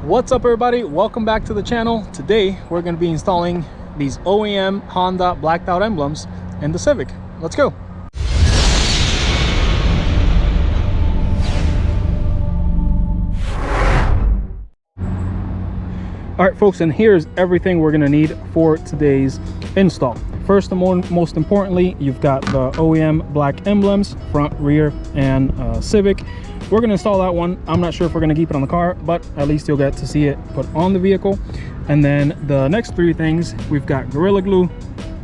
What's up everybody, welcome back to the channel. Today we're going to be installing these OEM Honda blacked out emblems in the Civic. Let's go. All right folks, and here's everything we're going to need for today's install. First and most importantly, you've got the OEM black emblems, front, rear, and Civic. We're going to install that one. I'm not sure if we're going to keep it on the car, but at least you'll get to see it put on the vehicle. And then the next three things, we've got Gorilla Glue,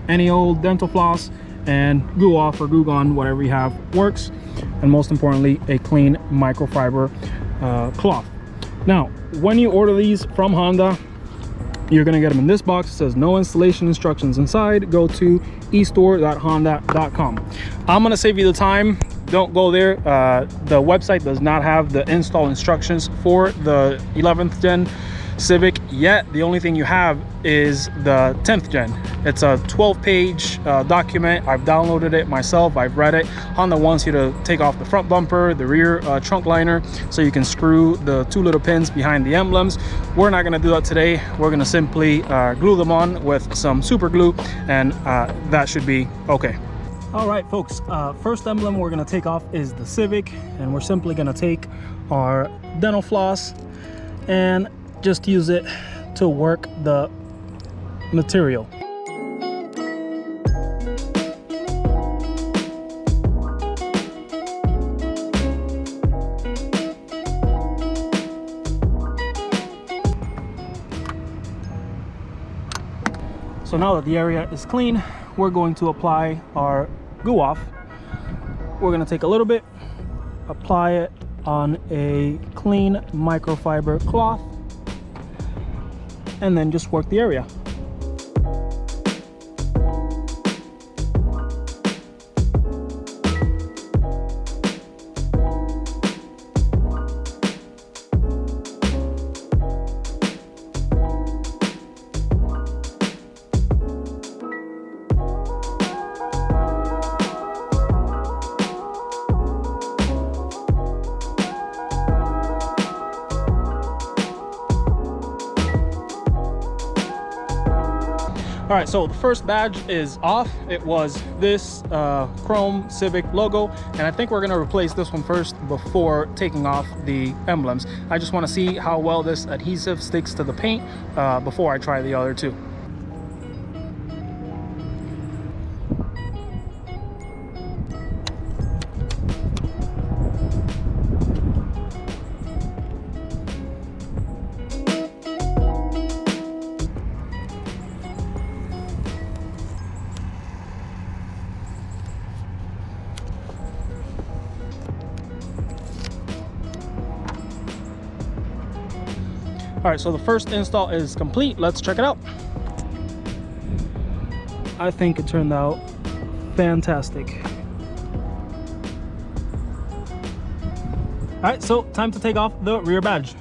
any old dental floss, and Glue Off or Glue Gun, whatever you have works. And most importantly, a clean microfiber cloth. Now, when you order these from Honda, you're going to get them in this box. It says no installation instructions inside. Go to estore.honda.com. I'm going to save you the time. Don't go there. The website does not have the install instructions for the 11th gen Civic yet. The only thing you have is the 10th gen. It's a 12-page document. I've downloaded it myself. I've read it. Honda wants you to take off the front bumper, the rear trunk liner, so you can screw the two little pins behind the emblems. We're not going to do that today. We're going to simply glue them on with some super glue, and that should be okay. All right folks, first emblem we're going to take off is the Civic, and we're simply going to take our dental floss and just use it to work the material. So now that the area is clean, we're going to apply our Glue Off. We're going to take a little bit, apply it on a clean microfiber cloth, and then just work the area. All right, so the first badge is off. It was this chrome Civic logo, and I think we're gonna replace this one first before taking off the emblems. I just wanna see how well this adhesive sticks to the paint before I try the other two. All right, so the first install is complete. Let's check it out. I think it turned out fantastic. All right, so time to take off the rear badge.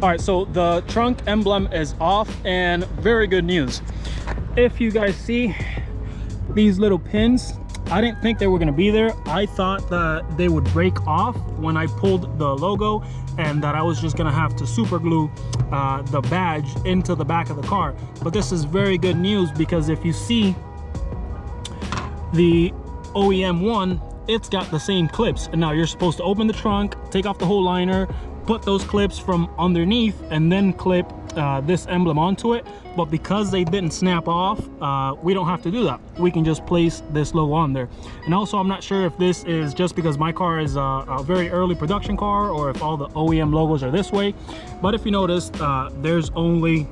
All right, so the trunk emblem is off, and very good news. If you guys see these little pins, I didn't think they were gonna be there. I thought that they would break off when I pulled the logo, and that I was just gonna have to super glue the badge into the back of the car. But this is very good news, because if you see the OEM one, it's got the same clips. And now you're supposed to open the trunk, take off the whole liner, put those clips from underneath, and then clip this emblem onto it. But because they didn't snap off, we don't have to do that. We can just place this logo on there. And also, I'm not sure if this is just because my car is a very early production car, or if all the OEM logos are this way. But if you notice, there's only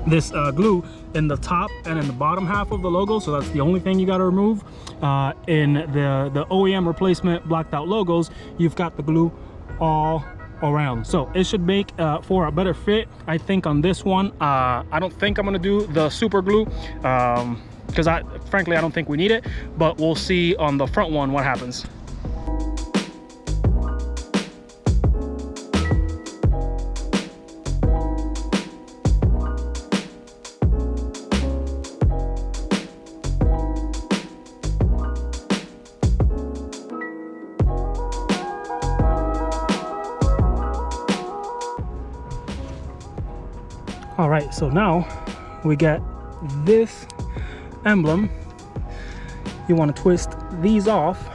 this glue in the top and in the bottom half of the logo, so that's the only thing you got to remove. In the OEM replacement blacked out logos, you've got the glue all around, so it should make for a better fit, I think, on this one. I don't think I'm gonna do the super glue because frankly I don't think we need it, but we'll see on the front one what happens. All right, so now we get this emblem. You want to twist these off,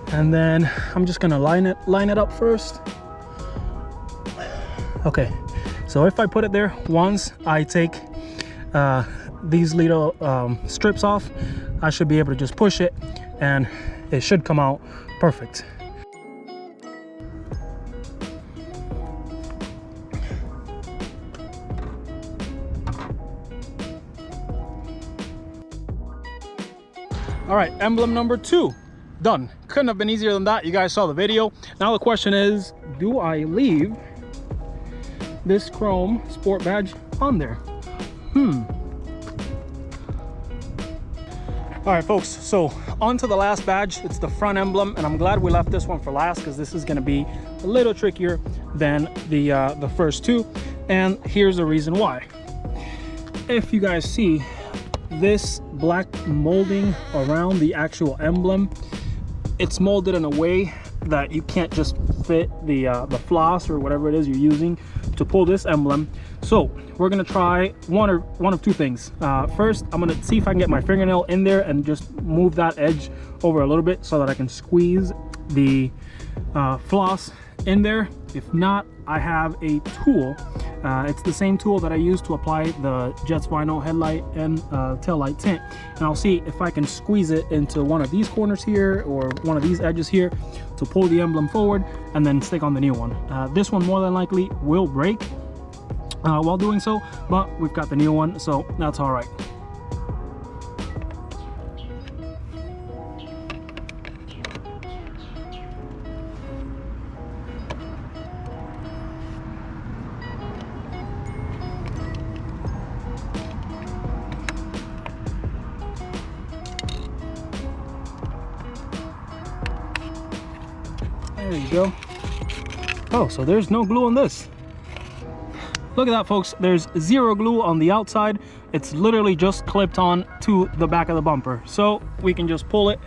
and then I'm just gonna line it up first. Okay, so if I put it there, once I take these little strips off, I should be able to just push it and it should come out perfect. All right, emblem number 2 done. Couldn't have been easier than that. You guys saw the video. Now the question is, do I leave this chrome sport badge on there? All right, folks, so on to the last badge. It's the front emblem, and I'm glad we left this one for last because this is going to be a little trickier than the first two, and here's the reason why. If you guys see this black molding around the actual emblem, it's molded in a way that you can't just fit the floss or whatever it is you're using to pull this emblem. So we're gonna try one of two things. First, I'm gonna see if I can get my fingernail in there and just move that edge over a little bit so that I can squeeze the floss in there. If not, I have a tool. It's the same tool that I use to apply the Jets vinyl headlight and tail light tint, and I'll see if I can squeeze it into one of these corners here or one of these edges here to pull the emblem forward and then stick on the new one. This one more than likely will break while doing so, but we've got the new one, so that's all right. There you go. Oh, so there's no glue on this. Look at that, folks. There's zero glue on the outside. It's literally just clipped on to the back of the bumper. So we can just pull it.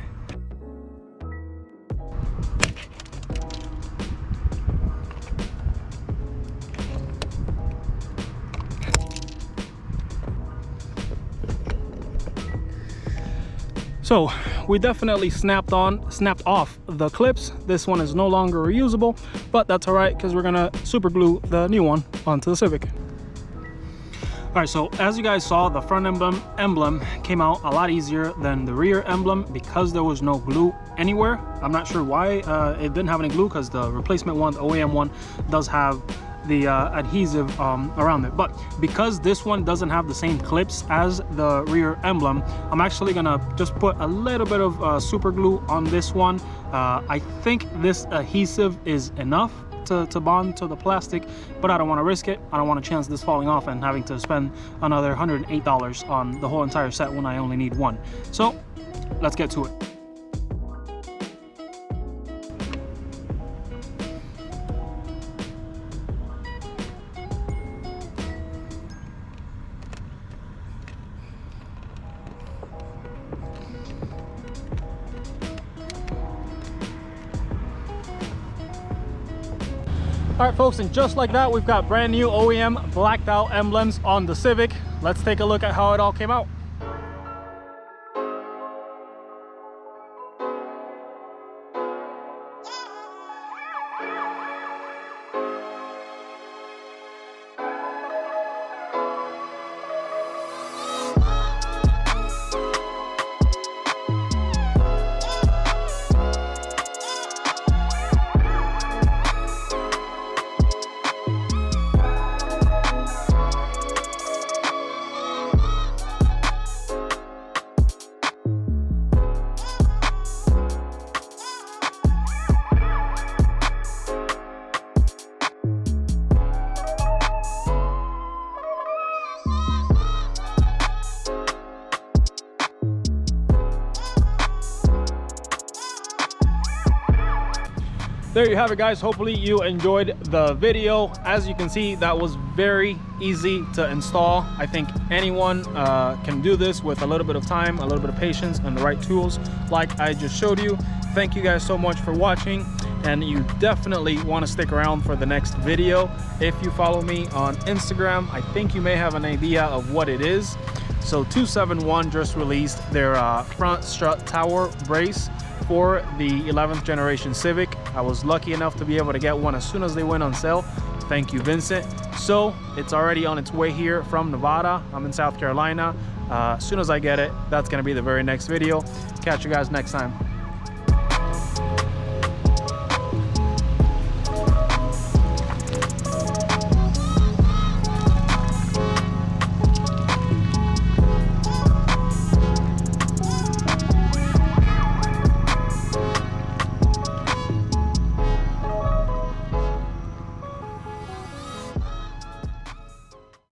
So we definitely snapped off the clips. This one is no longer reusable, but that's all right because we're gonna super glue the new one onto the Civic. All right, so as you guys saw, the front emblem came out a lot easier than the rear emblem because there was no glue anywhere. I'm not sure why it didn't have any glue, because the replacement one, the OEM one, does have the adhesive around it, but because this one doesn't have the same clips as the rear emblem, I'm actually gonna just put a little bit of super glue on this one. I think this adhesive is enough to bond to the plastic, but I don't want to risk it. I don't want to chance this falling off and having to spend another $108 on the whole entire set when I only need one. So let's get to it. All right, folks, and just like that, we've got brand new OEM blacked out emblems on the Civic. Let's take a look at how it all came out. There you have it, guys. Hopefully you enjoyed the video. As you can see, that was very easy to install. I think anyone can do this with a little bit of time, a little bit of patience, and the right tools like I just showed you. Thank you guys so much for watching. and you definitely want to stick around for the next video. If you follow me on Instagram, I think you may have an idea of what it is. So 271 just released their front strut tower brace for the 11th generation Civic. I was lucky enough to be able to get one as soon as they went on sale. Thank you, Vincent. So it's already on its way here from Nevada. I'm in South Carolina. As soon as I get it, that's gonna be the very next video. Catch you guys next time.